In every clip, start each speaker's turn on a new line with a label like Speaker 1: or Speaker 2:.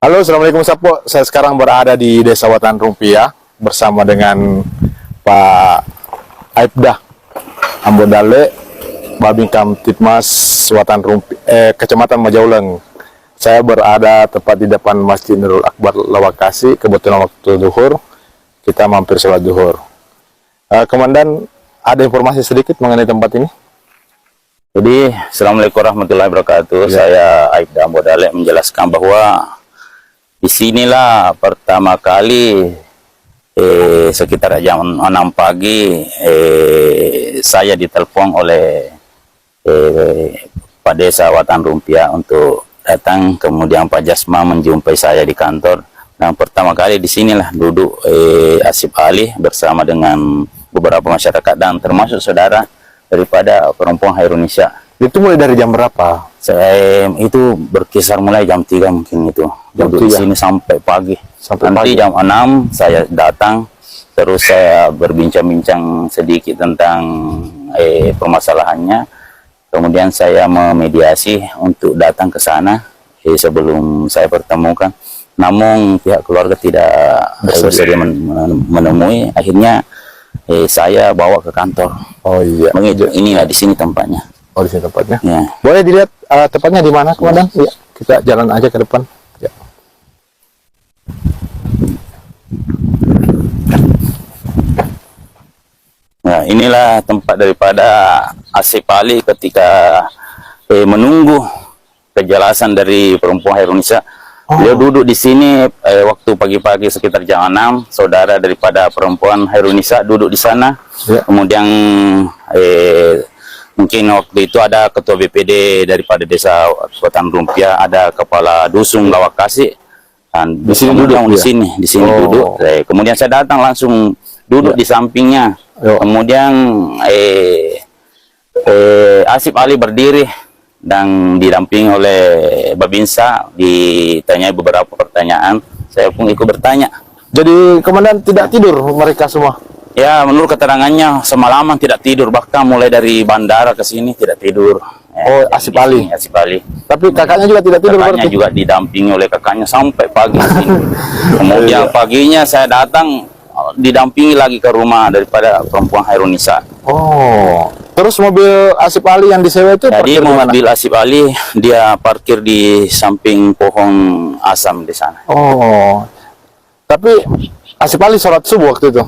Speaker 1: Halo, Assalamualaikum Sapo. Saya sekarang berada di Desa Watan Rumpia bersama dengan Pak Aibdah Ambodale, Babin Kamtipmas Watan Rumpi, Kecamatan Majauleng. Saya berada tepat di depan Masjid Nurul Akbar Lawakasi. Kebetulan waktu zuhur, kita mampir sholat zuhur. Komandan, ada informasi sedikit mengenai tempat ini?
Speaker 2: Jadi, Assalamualaikum warahmatullahi wabarakatuh.
Speaker 1: Ya.
Speaker 2: Saya Aibdah Ambodale menjelaskan bahwa disinilah pertama kali sekitar jam 6 pagi saya ditelepon oleh Pak Desa Watan Rumpia untuk datang, kemudian Pak Jasma menjumpai saya di kantor. Dan pertama kali disinilah duduk Asif Ali bersama dengan beberapa masyarakat dan termasuk saudara daripada perempuan Hairunisa.
Speaker 1: Itu mulai dari jam berapa?
Speaker 2: Saya itu berkisar mulai jam 3 mungkin itu. Duduk di sini sampai pagi. Nanti jam 6 saya datang, terus saya berbincang-bincang sedikit tentang permasalahannya. Kemudian saya memediasi untuk datang ke sana sebelum saya pertemukan. Namun pihak keluarga tidak bersedia menemui. Akhirnya saya bawa ke kantor.
Speaker 1: Oh iya.
Speaker 2: Inilah di sini tempatnya.
Speaker 1: Oh, di sini tempatnya.
Speaker 2: Ya.
Speaker 1: Boleh dilihat tempatnya di mana, Komandan? Iya. Kita jalan aja ke depan. Ya.
Speaker 2: Nah, inilah tempat daripada Asif Ali ketika menunggu kejelasan dari perempuan Hairunisa. Beliau duduk di sini waktu pagi-pagi sekitar jam 6. Saudara daripada perempuan Hairunisa duduk di sana.
Speaker 1: Ya.
Speaker 2: Kemudian mungkin waktu itu ada ketua BPD daripada Desa Watan Rumpia, ada kepala dusun Lawakasi. Dan
Speaker 1: Di sini duduk,
Speaker 2: di sini duduk. Kemudian saya datang langsung duduk di sampingnya. Kemudian Asif Ali berdiri dan didampingi oleh Babinsa, ditanya beberapa pertanyaan. Saya pun ikut bertanya.
Speaker 1: Jadi Komandan tidak tidur mereka semua?
Speaker 2: Ya, menurut keterangannya semalaman tidak tidur, bahkan mulai dari bandara ke sini tidak tidur.
Speaker 1: Oh, Asif Ali.
Speaker 2: Asif Ali.
Speaker 1: Tapi kakaknya juga tidak tidur
Speaker 2: Kakaknya
Speaker 1: berarti?
Speaker 2: juga didampingi oleh kakaknya sampai pagi di sini. Kemudian paginya saya datang didampingi lagi ke rumah daripada perempuan Hairunisa.
Speaker 1: Oh, terus mobil Asif Ali yang disewa itu
Speaker 2: Jadi
Speaker 1: parkir di mana?
Speaker 2: mobil Asif Ali dia parkir di samping pohon asam di sana.
Speaker 1: Oh, tapi Asif Ali sholat subuh waktu itu?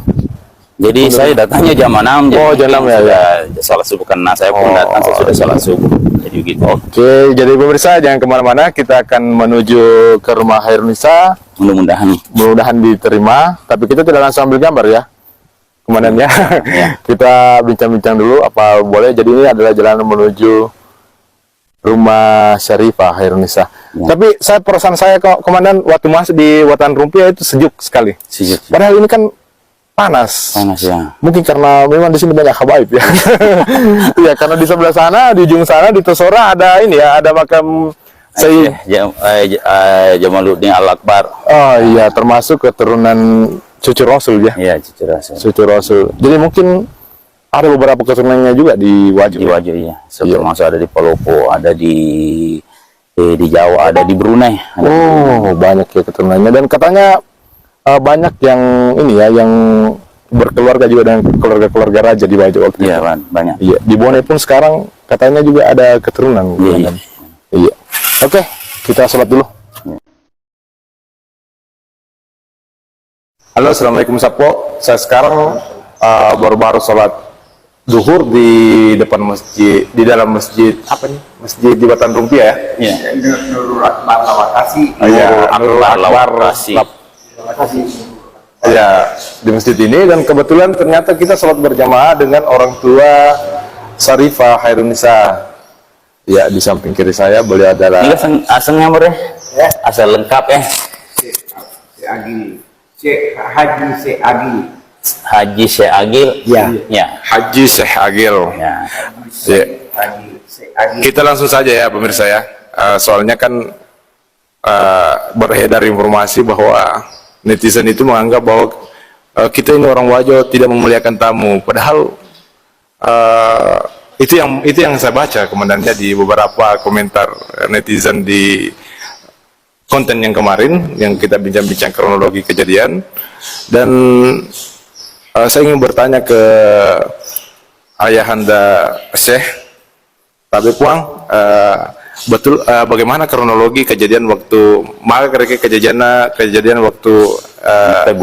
Speaker 2: Jadi saya datangnya jam 6.
Speaker 1: Oh, jam 6 ya.
Speaker 2: Salat subuh karena saya pun datang saya sudah salat subuh. Jadi begitu.
Speaker 1: Oke, jadi pemirsa jangan kemana-mana, kita akan menuju ke rumah Hairunisa. Mudah-mudahan diterima, tapi kita tidak langsung ambil gambar ya, Komandan ya. Kita bincang-bincang dulu apa boleh. Jadi ini adalah jalan menuju rumah Syarifah Hairunisa. Tapi perasaan saya kok, Komandan, waktu masuk di Watan Rumpia itu sejuk sekali.
Speaker 2: Sejuk.
Speaker 1: Padahal ini kan panas.
Speaker 2: Panas ya.
Speaker 1: Mungkin karena memang di sini banyak habaib ya. Iya, karena di sebelah sana, di ujung sana di Tosora ada ini ya, ada makam Sayyid
Speaker 2: Jamaluddin Al-Akbar.
Speaker 1: Oh iya, termasuk keturunan cucu Rasul ya.
Speaker 2: Iya, cucu Rasul.
Speaker 1: Cucu Rasul. Jadi mungkin ada beberapa keturunannya juga di Wajir.
Speaker 2: Di Wajir ya. Termasuk ada di Palopo, ada di Jawa, ada di Brunei.
Speaker 1: Oh, banyak ya keturunannya, dan katanya banyak yang ini ya, yang berkeluarga juga dengan keluarga-keluarga raja di Wajir waktu itu.
Speaker 2: Iya, banyak.
Speaker 1: Iya, di Bone pun sekarang katanya juga ada keturunan.
Speaker 2: Iya.
Speaker 1: Iya. Oke, kita sholat dulu. Halo, Assalamualaikum Sapo. Saya sekarang baru sholat zuhur di depan masjid, di dalam masjid apa nih? Masjid di Watan Rumpia ya?
Speaker 2: Iya.
Speaker 1: Nurul Akbar Lawakasi. Iya, Nurul Akbar Lawakasi. Ya, di masjid ini, dan kebetulan ternyata kita sholat berjamaah dengan orang tua Syarifah Hairunisa. Ya, di samping kiri saya beliau adalah
Speaker 2: Ini asengnya boleh? Ya. Asal lengkap ya.
Speaker 1: Haji Syekh Agil.
Speaker 2: Haji Syekh Agil.
Speaker 1: Ya.
Speaker 2: Ya.
Speaker 1: Haji Syekh Agil.
Speaker 2: Ya.
Speaker 1: Ya. Kita langsung saja ya pemirsa ya. Soalnya kan beredar informasi bahwa netizen itu menganggap bahwa kita ini orang Wajo tidak memuliakan tamu. Padahal itu yang saya baca komandannya di beberapa komentar netizen di konten yang kemarin yang kita bincang-bincang kronologi kejadian, dan saya ingin bertanya ke Ayahanda Syekh Tabib Wang, betul bagaimana kronologi kejadian waktu kejadian waktu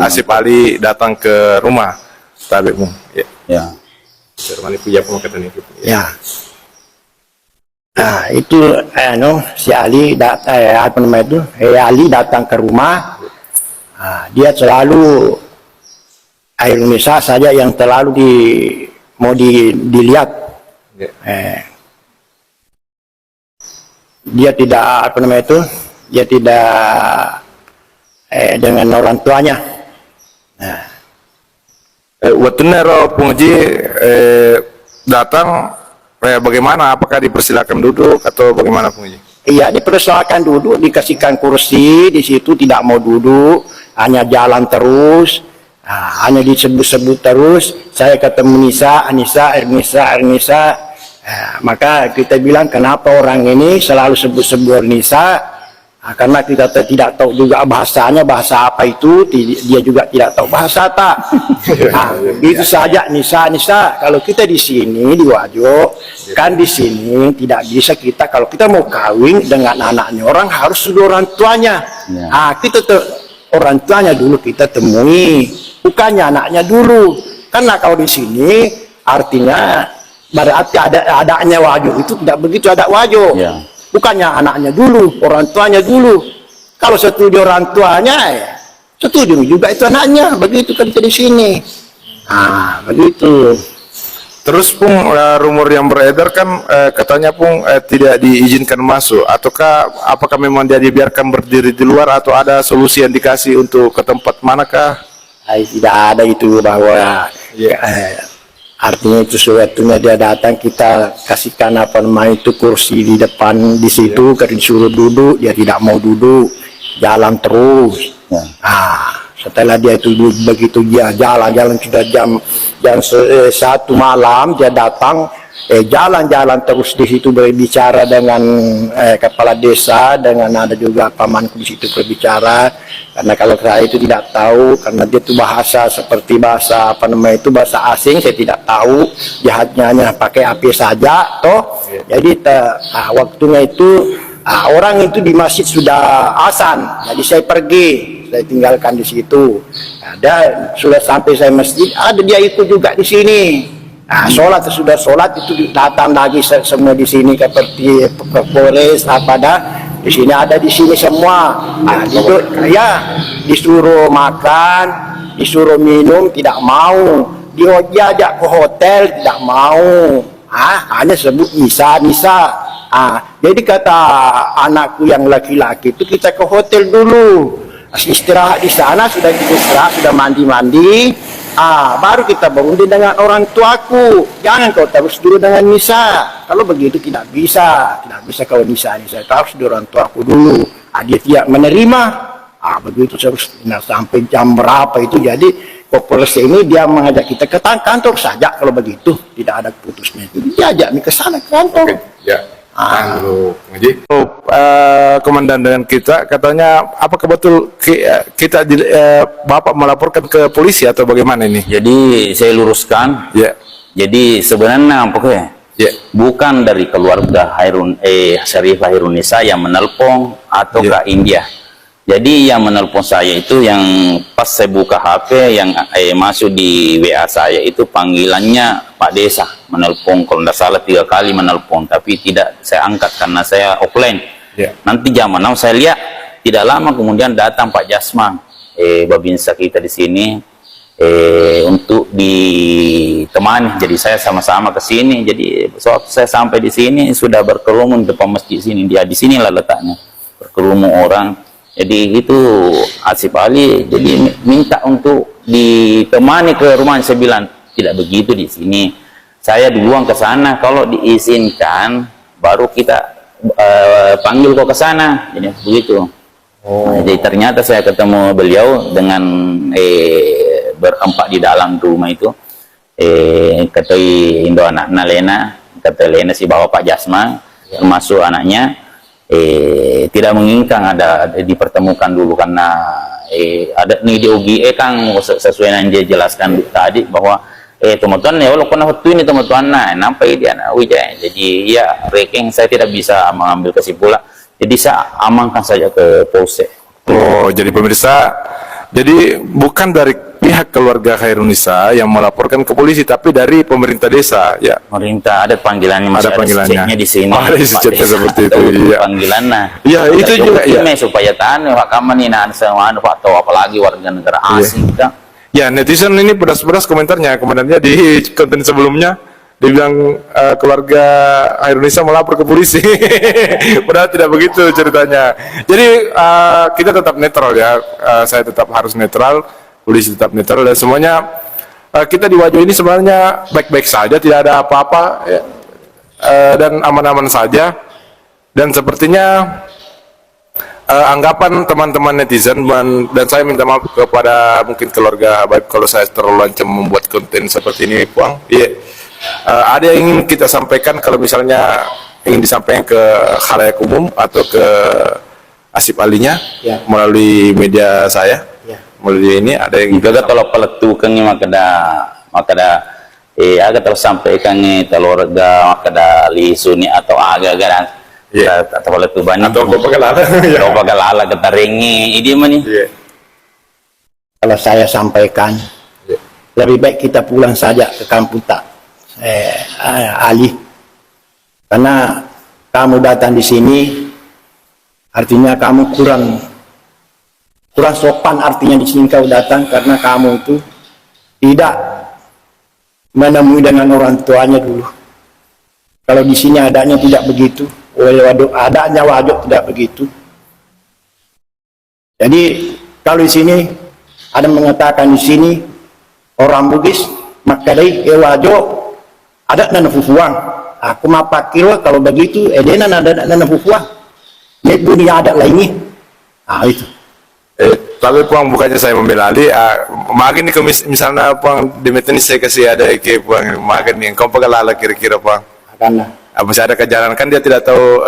Speaker 1: Asif Ali datang ke rumah Tabib Wang?
Speaker 2: Ya.
Speaker 3: Ya. Nah, itu si Ali Ali datang ke rumah. Dia selalu Indonesia saja yang terlalu mau dilihat. Dia tidak dia tidak dengan orang tuanya.
Speaker 1: Waktu Nero Pungji datang, bagaimana? Apakah dipersilakan duduk atau bagaimana Pungji?
Speaker 3: Iya, dipersilakan duduk, dikasihkan kursi, di situ tidak mau duduk, hanya jalan terus, hanya disebut-sebut terus. Saya ketemu Ernisa, maka kita bilang kenapa orang ini selalu sebut-sebut Ernisa, karena kita tidak tahu juga bahasanya, bahasa apa itu, dia juga tidak tahu bahasa tak. Itu saja Nisa. Kalau kita di sini di Wajo, kan di sini tidak bisa kita, kalau kita mau kawin dengan anaknya orang harus sudah orang tuanya. Kita orang tuanya dulu kita temui, bukannya anaknya dulu. Karena kalau di sini artinya berarti adanya Wajo itu tidak begitu ada Wajo. Bukannya anaknya dulu, orang tuanya dulu. Kalau setuju orang tuanya, setuju juga itu anaknya. Begitu kan di sini. Begitu.
Speaker 1: Terus Pung, rumor yang beredar kan katanya Pung tidak diizinkan masuk. Apakah memang dia dibiarkan berdiri di luar atau ada solusi yang dikasih untuk ke tempat manakah?
Speaker 3: Tidak ada itu bahwa artinya itu sewaktunya dia datang kita kasihkan itu kursi di depan di situ, karena disuruh duduk dia tidak mau duduk, jalan terus. Setelah dia itu begitu dia jalan sudah jam 1 malam dia datang, jalan terus di situ berbicara dengan kepala desa, dengan ada juga pamanku di situ berbicara. Karena kalau saya itu tidak tahu, karena dia itu bahasa seperti bahasa bahasa asing, saya tidak tahu. Dia hanya pakai AP saja, toh. Jadi waktunya itu orang itu di masjid sudah azan, jadi saya pergi, saya tinggalkan di situ. Sudah sampai saya masjid, ada dia ikut juga di sini. Sudah sholat itu datang lagi semua di sini seperti Polres di sini ada di sini semua. Disuruh makan, disuruh minum tidak mau, diajak ke hotel tidak mau. Hanya sebut Nisa. Jadi kata anakku yang laki-laki itu kita ke hotel dulu, istirahat di sana, sudah istirahat, sudah mandi, baru kita berundi dengan orang tuaku. Jangan kau terus dulu dengan Nisa. Kalau begitu tidak bisa kalau Nisa harus di orang tuaku dulu. Dia tidak menerima. Begitu terus sampai jam berapa itu. Jadi Polres ini dia mengajak kita ke kantor saja. Kalau begitu tidak ada putusnya. Jadi dia ajak ke sana ke kantor.
Speaker 1: Komandan dengan kita katanya, apakah betul Bapak melaporkan ke polisi atau bagaimana ini?
Speaker 2: Jadi saya luruskan. Jadi sebenarnya pokoknya bukan dari keluarga Syarifah Hairunisa yang menelpon atau ke India. Jadi yang menelpon saya itu yang pas saya buka HP yang masuk di WA saya itu panggilannya Pak Desa menelpon, kalau tidak salah 3 kali menelpon, tapi tidak saya angkat karena saya offline. Nanti jam 6 saya lihat, tidak lama kemudian datang Pak Jasman, Babinsa kita di sini untuk ditemani. Jadi saya sama-sama ke sini. Jadi waktu saya sampai di sini sudah berkerumun depan masjid sini. Dia di sinilah letaknya berkerumun orang. Jadi itu Asif Ali. Jadi minta untuk ditemani ke rumahnya. Saya bilang tidak begitu di sini. Saya duluan ke sana. Kalau diizinkan, baru kita panggil kau ke sana. Jadi begitu. Nah, jadi ternyata saya ketemu beliau dengan berempat di dalam rumah itu. Kata Indo anak Lena, kata Lena si bawa Pak Jasma, termasuk anaknya. tidak menginginkan ada dipertemukan dulu, karena ada nih di OGE kan sesuai yang dia jelaskan tadi bahwa teman-teman ya walaupun waktu ini teman-teman nampai dia Wijaya, jadi ya ranking saya tidak bisa mengambil kesimpulan, jadi saya amankan saja ke Polsek.
Speaker 1: Oh, jadi pemirsa, jadi bukan dari pihak keluarga Khairunisa yang melaporkan ke polisi, tapi dari pemerintah desa, ya.
Speaker 2: Pemerintah ada panggilannya, masih
Speaker 1: Ada panggilannya.
Speaker 2: ceknya di sini.
Speaker 1: Oh, ada ceknya seperti itu, iya.
Speaker 2: Panggilannya.
Speaker 1: Iya, itu juga, ya.
Speaker 2: Supaya tahan Pak Kaman ini sama Pak atau apalagi warga negara asing kita.
Speaker 1: Ya, netizen ini pedas-pedas komentarnya di konten sebelumnya. Dia bilang keluarga Khairunisa melapor ke polisi. Padahal tidak begitu ceritanya. Jadi kita tetap netral ya. Saya tetap harus netral, polisi tetap netral, dan semuanya kita di Wajo ini sebenarnya baik-baik saja, tidak ada apa-apa ya. Dan aman-aman saja. Dan sepertinya anggapan teman-teman netizen, dan saya minta maaf kepada mungkin keluarga baik kalau saya terlalu lancang membuat konten seperti ini, Puang. Iya. Ada yang ingin kita sampaikan, kalau misalnya ingin disampaikan ke khalayak umum atau ke Asip Alinya,
Speaker 3: ya,
Speaker 1: melalui media saya,
Speaker 3: ya,
Speaker 1: melalui ini ada yang
Speaker 2: juga kalau peletukan maka ada agak tersampaikan keluarga maka ada lisuni atau agak-agak atau peletu banyak
Speaker 1: atau
Speaker 2: pagalala ketaringi ini mana nih.
Speaker 3: Kalau saya sampaikan, lebih baik kita pulang saja ke kampung tak. Ali, karena kamu datang di sini artinya kamu kurang sopan, artinya di sini kau datang karena kamu itu tidak menemui dengan orang tuanya dulu. Kalau di sini adanya tidak begitu, adanya Wajo tidak begitu. Jadi kalau di sini ada mengatakan di sini orang Bugis maka dari Wajo ada nana fufuang, aku mapakir kalau begitu edena ada nana fufuang, net dunia ada lainnya, itu.
Speaker 1: Tapi Puang, bukannya saya membela Ali, makin nih misalnya Puang Demeter ini saya kasih ada ke Puang, makin nih kau pegalala kira-kira Puang.
Speaker 3: Karena
Speaker 1: apa sih ada kejalanan kan dia tidak tahu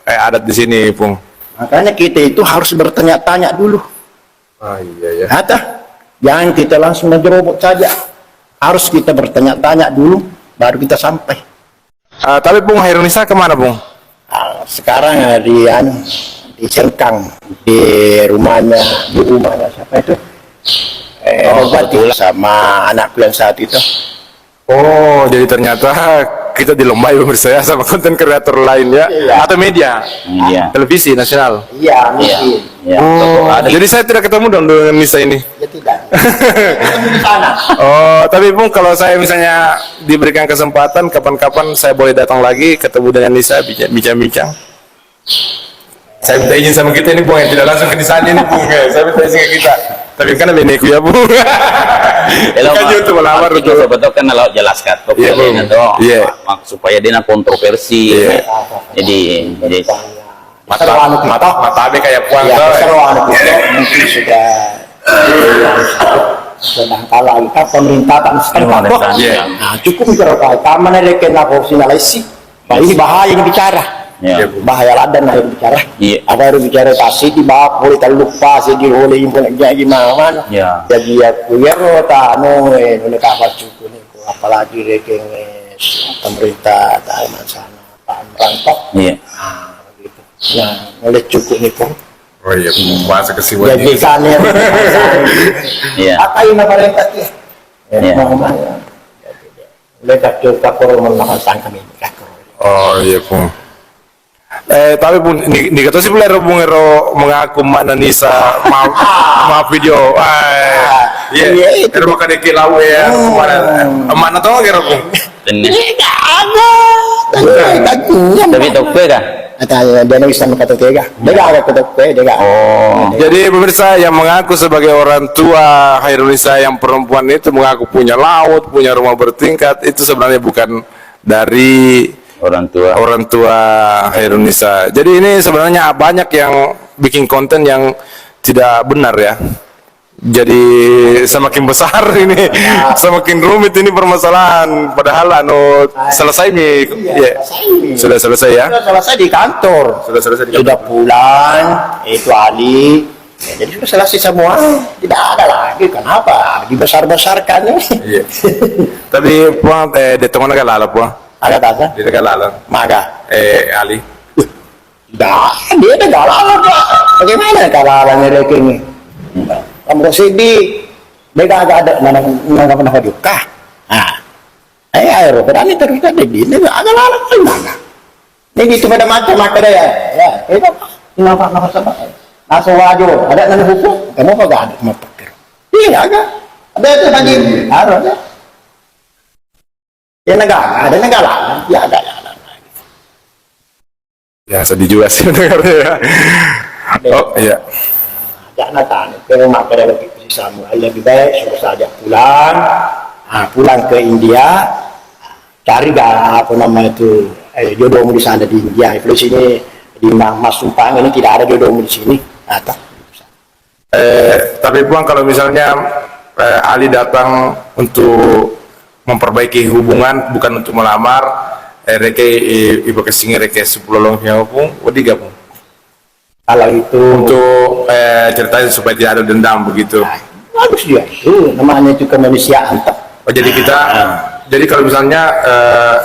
Speaker 1: adat di sini, Puang.
Speaker 3: Makanya kita itu harus bertanya-tanya dulu.
Speaker 1: Ah iya ya.
Speaker 3: Kata, jangan kita langsung menjerobot saja. Harus kita bertanya-tanya dulu, baru kita sampai.
Speaker 1: Tapi Bung Khairunisa kemana, Bung?
Speaker 3: Sekarang di Sengkang, di rumahnya siapa itu? Sama anakku yang saat itu.
Speaker 1: Oh, jadi ternyata kita dilombai pemirsa ya sama konten kreator lain ya, atau media, televisi nasional.
Speaker 3: Iya, mungkin.
Speaker 2: Ya.
Speaker 1: Oh, jadi saya tidak ketemu dong dengan Nisa ini.
Speaker 3: Ya tidak. Ketemu di sana.
Speaker 1: Oh, tapi Bung, kalau saya misalnya diberikan kesempatan, kapan-kapan saya boleh datang lagi ketemu dengan Nisa, bincang-bincang. Saya minta izin sama kita ini, Bung, yang tidak langsung ke sana ini, Bung. Saya minta izin ke kita. Tapi kan ada neku ya, Bung. Kan YouTube melamar itu.
Speaker 2: Sebetulnya kan kalau jelaskan kok supaya dia kontroversi. Jadi
Speaker 1: mata abe kayak Puang.
Speaker 3: Ya, mungkin sudah sedang kalah kan pemerintah kan sekarang. Nah, cukup kalau kamu nelekin aku sinalisi. Ini bahaya ini bicara. Bahaya lah dan harus bicara. Ada harus bicara kasih di bawah boleh terlupa sedih boleh impun gimana. Jadi aku ya rota oleh kabar cukup nih, apalagi reking pemerintah Taiwan sana Pak Merangkok. Gitu. Nah, oleh cukup nih pun.
Speaker 1: Oh iya, bahasa kesibuan.
Speaker 3: Jadi sana. Apa ini pemerintah ya? Mereka juga perlu melakukan kami.
Speaker 1: Oh iya, Bung. Tapi Bung, ini kata si Bung Ero mengaku mana Nisa maaf video. Iya, itu makan di kilau ya. Mana tahu kira Bung?
Speaker 3: Tidak ada.
Speaker 2: Tapi tokpe kah?
Speaker 3: Dia bisa kata tega. Dia ada tokpe, dia.
Speaker 2: Oh.
Speaker 1: Jadi pemirsa yang mengaku sebagai orang tua Khairunisa yang perempuan itu mengaku punya laut, punya rumah bertingkat, itu sebenarnya bukan dari orang tua Khairunisa. Jadi ini sebenarnya banyak yang bikin konten yang tidak benar ya. jadi semakin besar ini, semakin rumit ini permasalahan. Padahal selesai nih, ya. Sudah selesai ya?
Speaker 3: Sudah selesai di kantor.
Speaker 1: Sudah selesai di kantor.
Speaker 3: Sudah pulang, itu Ali. Ya, jadi sudah selesai semua. Tidak ada lagi. Kenapa? Dibesar-besarkan.
Speaker 1: Iya. Tapi puang di tengah negara lalu puang.
Speaker 3: Ada tanda?
Speaker 1: Di negara lalu.
Speaker 3: Maka.
Speaker 1: Ali.
Speaker 3: Dia negara lalu. Bagaimana negara lalu ini? Kamu sini, mereka agak ada mana pernah juga. Nah, ayo, berani terus ada di ini agak lalu mana? Ini gitu pada macam ya. Itu nama sama. Naso wajo, ada nama hukum, kamu kok gak ada mau pikir? Iya agak, ada itu tadi, harus ya. Ya negara, ada negara, ya ada.
Speaker 1: Ya sedih juga sih negaranya. Oh iya.
Speaker 3: Jangan tanya, kalau mak pada lagi sama lebih baik suruh saja pulang, pulang ke India, cari apa nama itu jodohmu di sana di India. Kalau sini di Mas Sumpang ini tidak ada jodohmu di sini.
Speaker 1: Tapi puang kalau misalnya Ali datang untuk memperbaiki hubungan bukan untuk melamar, reke ibu kesini reke 10 longnya pun, wadiga pun.
Speaker 3: Kalau itu
Speaker 1: untuk ceritanya supaya tidak ada dendam begitu.
Speaker 3: Bagus dia itu namanya itu kemanusiaan.
Speaker 1: Oh jadi jadi kalau misalnya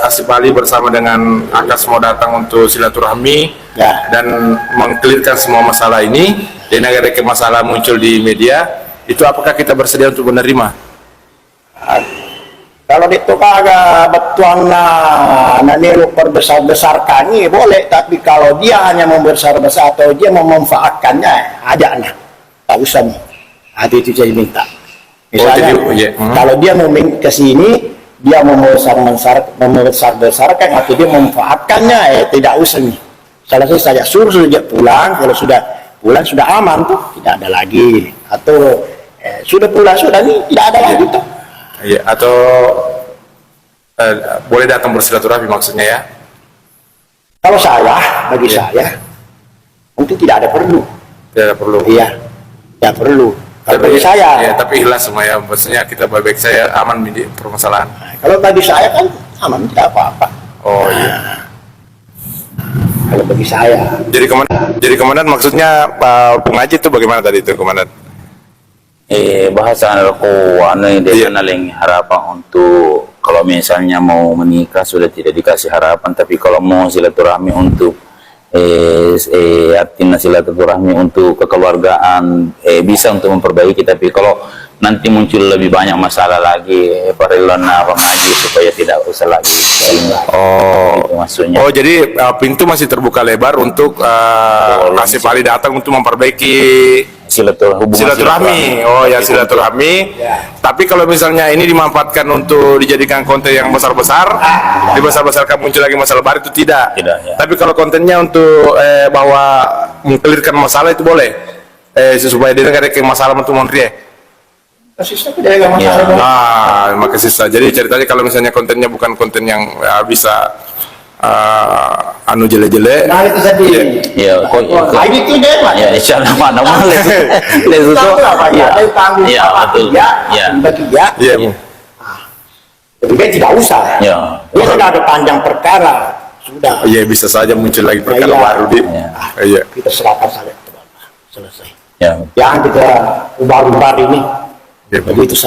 Speaker 1: Asif Ali bersama dengan Akas mau datang untuk silaturahmi dan mengklirkan semua masalah ini, dan agar masalah muncul di media, itu apakah kita bersedia untuk menerima?
Speaker 3: Kalau itu kagak betuan naniru perbesar-besarkan ini boleh, tapi kalau dia hanya membesar-besar atau dia memanfaatkannya, ada tak usah nih. Itu saya minta. Misalnya, kalau dia mau ke sini, dia membesar-besarkan atau dia memanfaatkannya, tidak usah nih. Selesai saja suruh dia pulang, kalau sudah pulang sudah aman tuh, tidak ada lagi. Atau sudah pulang sudah nih, tidak ada lagi tuh.
Speaker 1: Iya, atau boleh datang bersilaturahmi maksudnya ya?
Speaker 3: Kalau bagi saya, mungkin tidak ada perlu.
Speaker 1: Tidak ada perlu.
Speaker 3: Iya, tidak perlu. Kalau bagi saya,
Speaker 1: ya, tapi ikhlas semua ya, maksudnya kita baik-baik saya aman di permasalahan.
Speaker 3: Kalau bagi saya kan aman, tidak apa-apa.
Speaker 1: Oh iya.
Speaker 3: Kalau bagi saya.
Speaker 1: Jadi komandan maksudnya Pak Pengaji itu bagaimana tadi itu komandan?
Speaker 2: Bahasa aku dia naling harapan untuk kalau misalnya mau menikah sudah tidak dikasih harapan, tapi kalau mau silaturahmi untuk artinya silaturahmi untuk kekeluargaan bisa untuk memperbaiki, tapi kalau nanti muncul lebih banyak masalah lagi Parilona Pengaji supaya tidak usah lagi. Gitu maksudnya.
Speaker 1: Jadi pintu masih terbuka lebar untuk Asif Ali datang untuk memperbaiki silaturahmi. Oh ya, silaturahmi. Tapi kalau misalnya ini dimanfaatkan untuk dijadikan konten yang besar-besar, dibesar-besarkan muncul lagi masalah baru, itu tidak.
Speaker 2: Ya.
Speaker 1: Tapi kalau kontennya untuk bahwa mengkelirkan masalah itu boleh, supaya dia nggak ada masalah untuk Montreal. Maka sisa. Jadi ceritanya kalau misalnya kontennya bukan konten yang bisa jelek-jelek.
Speaker 3: Nah itu tadi.
Speaker 2: Ya,
Speaker 3: itu deh, Pak.
Speaker 2: Ya, insyaallah mana boleh. Itu
Speaker 3: ya, betul. Ya. Jadi tidak usah.
Speaker 2: Ya.
Speaker 3: Dia sudah ada panjang perkara. Sudah.
Speaker 1: Iya, bisa saja muncul lagi perkara baru di. Iya.
Speaker 3: Kita serahkan saja ke Bapak. Selesai.
Speaker 2: Ya.
Speaker 3: Jangan kita ubah-ubah ini.
Speaker 1: Ya,
Speaker 3: begitu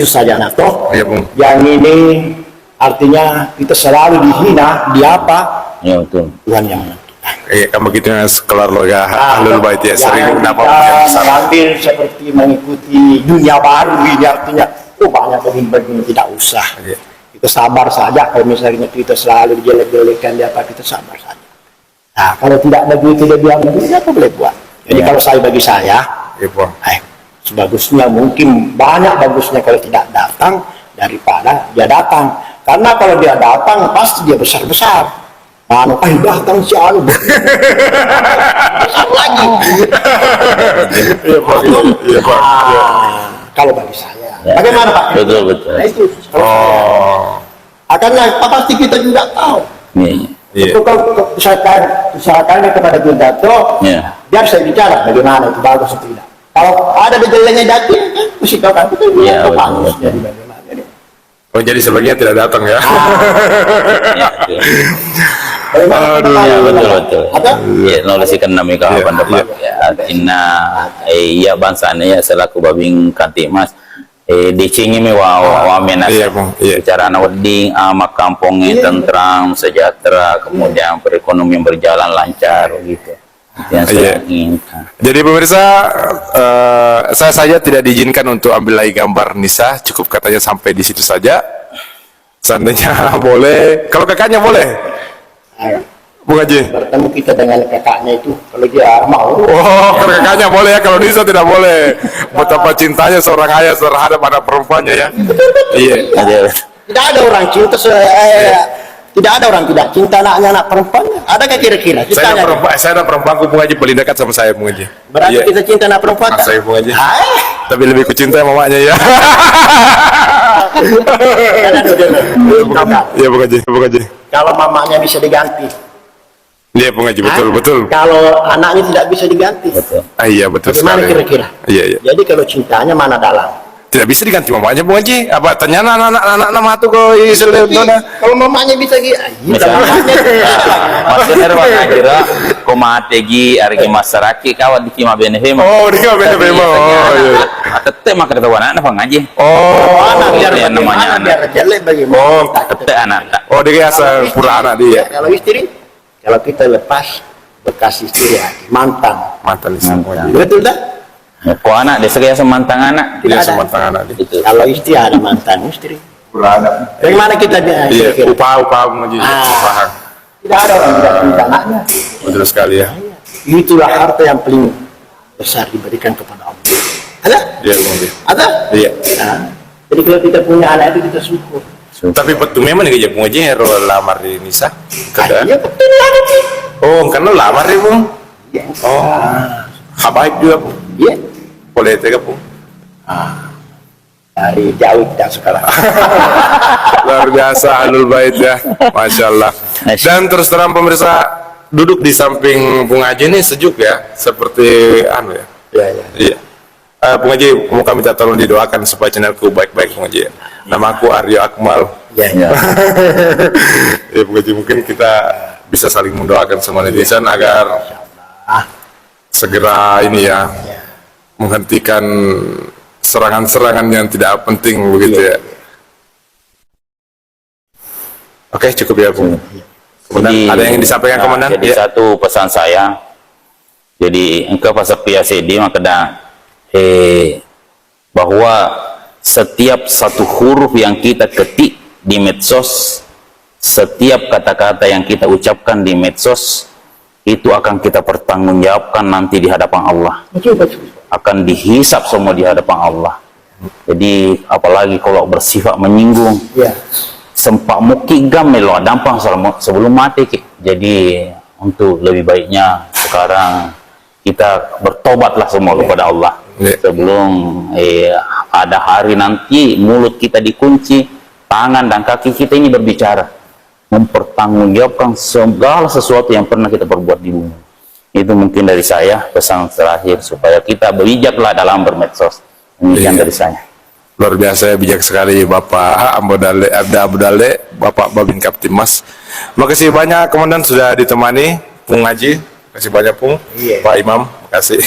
Speaker 3: saja nah toh
Speaker 1: ya,
Speaker 3: yang ini artinya kita selalu dihina di apa
Speaker 2: ya betul
Speaker 3: Tuhan yang menentukan.
Speaker 1: Kamu gitu kelar lo ya Ahlul Bait ya sering
Speaker 3: kita mengambil seperti mengikuti dunia baru ini artinya banyak begini tidak usah kita sabar saja. Kalau misalnya kita selalu dijelek-jelekan di apa, kita sabar saja. Nah kalau tidak begitu dia bilang begitu apa boleh buat. Jadi kalau bagi saya sebagusnya mungkin banyak bagusnya kalau tidak datang daripada dia datang, karena kalau dia datang pasti dia besar-besar. Datang si Anu besar lagi. Iya Pak. Kalau bagi saya, bagaimana Pak?
Speaker 2: Betul.
Speaker 3: Nah, itu. Akarnya pasti kita juga tahu. Itu kalau usahakan kepada kita biar saya bicara bagaimana itu bagus atau tidak. Kalau ada gejalanya daging, mesti kau kan kita
Speaker 2: Iya,
Speaker 3: bilang
Speaker 2: betul,
Speaker 3: bagus.
Speaker 2: betul.
Speaker 3: Jadi bagaimana? Jadi,
Speaker 1: Oh jadi sebagian tidak datang ya?
Speaker 2: Ya, betul.
Speaker 3: bagaimana
Speaker 1: Aduh,
Speaker 3: kalau-
Speaker 2: Ya, betul.
Speaker 3: Ada?
Speaker 2: Ya, nolasikan nami kahapan
Speaker 1: Iya,
Speaker 2: dapat. Ya, inna iya bansanya ya selaku babing Kantipmas. Dicingi me wa menas.
Speaker 1: Iya, Bang. Iya.
Speaker 2: Bicara anak wedding, amak kampungnya tentram, sejahtera, kemudian perekonomian berjalan lancar gitu. Yang saya
Speaker 1: Iya.
Speaker 2: inginkan.
Speaker 1: Jadi pemirsa, saya saja tidak diizinkan untuk ambil lagi gambar Nisa, cukup katanya sampai di situ saja. Seandainya boleh, kalau kakaknya boleh,
Speaker 3: Ayo,
Speaker 1: Bung Haji.
Speaker 3: bertemu kita dengan kakaknya itu, kalau dia mau.
Speaker 1: Oh, kalau kakaknya boleh ya, kalau Nisa tidak boleh. Betapa cintanya seorang ayah terhadap anak perempuannya ya. Iya.
Speaker 2: Ada
Speaker 3: Tidak ada orang cinta, tidak ada orang tidak cinta anaknya anak perempuan. Adakah kira-kira? Kita
Speaker 1: Saya
Speaker 3: tanya.
Speaker 1: ada perempuan, Bung Haji paling dekat sama saya, Bung Haji.
Speaker 3: Berarti
Speaker 1: Iya.
Speaker 3: kita cinta anak perempuan.
Speaker 1: Ah, saya Bung Haji.
Speaker 3: Ah,
Speaker 1: Tapi lebih kucintai mamanya ya.
Speaker 3: jangan dulu.
Speaker 1: Iya Bung Haji, Bung Haji.
Speaker 3: Kalau mamanya bisa diganti.
Speaker 1: Iya Bung Haji, betul,
Speaker 3: Ah,
Speaker 1: betul.
Speaker 3: Kalau anaknya tidak bisa diganti.
Speaker 2: betul.
Speaker 1: Ah, iya betul
Speaker 3: Bagaimana
Speaker 1: sekali.
Speaker 3: kira-kira?
Speaker 1: Iya, iya.
Speaker 3: Jadi kalau cintanya mana dalam?
Speaker 1: Tidak bisa diganti mamanya Bung Haji. Apa tanya anak nama tuh kok istilah dona.
Speaker 3: Kalau mamanya bisa gitu,
Speaker 2: Misalnya, maksudnya rumah kira komategi argi masyarakat kawan di kima benefim.
Speaker 1: Oh, dia beda memang. Oh, iya.
Speaker 2: Tete maka kata anak apa ngaji?
Speaker 1: Oh,
Speaker 3: anak biar
Speaker 2: Yang namanya
Speaker 3: bagaimana,
Speaker 2: anak.
Speaker 3: biar jelek bagaimana?
Speaker 1: Oh,
Speaker 2: Tete anak.
Speaker 1: oh dia asal pura anak dia.
Speaker 3: Kalau istri, kalau kita lepas bekas istri lagi, mantan.
Speaker 1: Mantan istri Bung Haji.
Speaker 3: Betul tak?
Speaker 2: Ko anak dia segaya semantang anak.
Speaker 1: Dia
Speaker 3: ada.
Speaker 1: semantang anak dia.
Speaker 2: Itu.
Speaker 3: Kalau istri ada mantan istri.
Speaker 1: Pura anak.
Speaker 3: Bagaimana kita dia?
Speaker 1: Iya,
Speaker 3: kira-kira?
Speaker 1: upah Bung Haji.
Speaker 3: Ah.
Speaker 1: Upah.
Speaker 3: Tidak ada orang tidak cinta anaknya.
Speaker 1: Betul sekali ya.
Speaker 3: Itulah harta yang paling besar diberikan kepada Allah. Ada?
Speaker 1: Iya Bung Haji.
Speaker 3: Ada?
Speaker 1: Iya.
Speaker 3: Nah, jadi kalau kita punya anak itu kita syukur.
Speaker 1: Tapi betul memang nih Bung Haji hero lamar di Nisa. Kada.
Speaker 3: Iya betul ada sih.
Speaker 1: Oh, karena lamar ya Bung.
Speaker 3: Iya.
Speaker 1: Oh, habaib juga Bung.
Speaker 3: Iya.
Speaker 1: Boleh tega Bung.
Speaker 3: Dari jauh tidak sekarang.
Speaker 1: Luar biasa Ahlul Bait ya, Masya Allah. Dan terus terang pemirsa, duduk di samping Bung Haji ini sejuk ya, seperti anu ya.
Speaker 3: Iya, iya.
Speaker 1: Iya. Bung Haji, mau kami minta tolong didoakan supaya channelku baik-baik Bung Haji. Nama aku Aryo Akmal.
Speaker 3: Iya, iya.
Speaker 1: Ya Bung Haji, mungkin kita bisa saling mendoakan semua netizen agar segera ini ya menghentikan serangan-serangan yang tidak penting begitu ya. Oke, cukup ya Bung. Komandan, ada yang disampaikan Komandan?
Speaker 2: Jadi
Speaker 1: Ya.
Speaker 2: satu pesan saya. Jadi engkau pasal PACD maka bahwa setiap satu huruf yang kita ketik di medsos, setiap kata-kata yang kita ucapkan di medsos itu akan kita pertanggungjawabkan nanti di hadapan Allah.
Speaker 3: Betul, betul.
Speaker 2: Akan dihisap semua di hadapan Allah. Jadi apalagi kalau bersifat menyinggung,
Speaker 3: Iya.
Speaker 2: sempak muki gam melo dampang sebelum mati Ki. Jadi untuk lebih baiknya sekarang kita bertobatlah semua kepada Allah.
Speaker 1: Ya.
Speaker 2: Sebelum ada hari nanti mulut kita dikunci, tangan dan kaki kita ini berbicara, mempertanggungjawabkan segala sesuatu yang pernah kita perbuat di bumi. Itu mungkin dari saya pesan terakhir supaya kita berbijaklah dalam bermedsos. Demikian
Speaker 1: Iya.
Speaker 2: dari saya.
Speaker 1: Luar biasa ya, bijak sekali Bapak Ambodale, Abda Abdale, Bapak Babin Kaptimas. Makasih banyak Komandan sudah ditemani Bung Haji. Makasih banyak Bung.
Speaker 3: Iya.
Speaker 1: Pak Imam, makasih.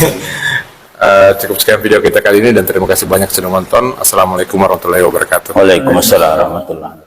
Speaker 1: Cukup sekian video kita kali ini dan terima kasih banyak sudah nonton. Assalamualaikum warahmatullahi wabarakatuh.
Speaker 2: Waalaikumsalam warahmatullahi wabarakatuh.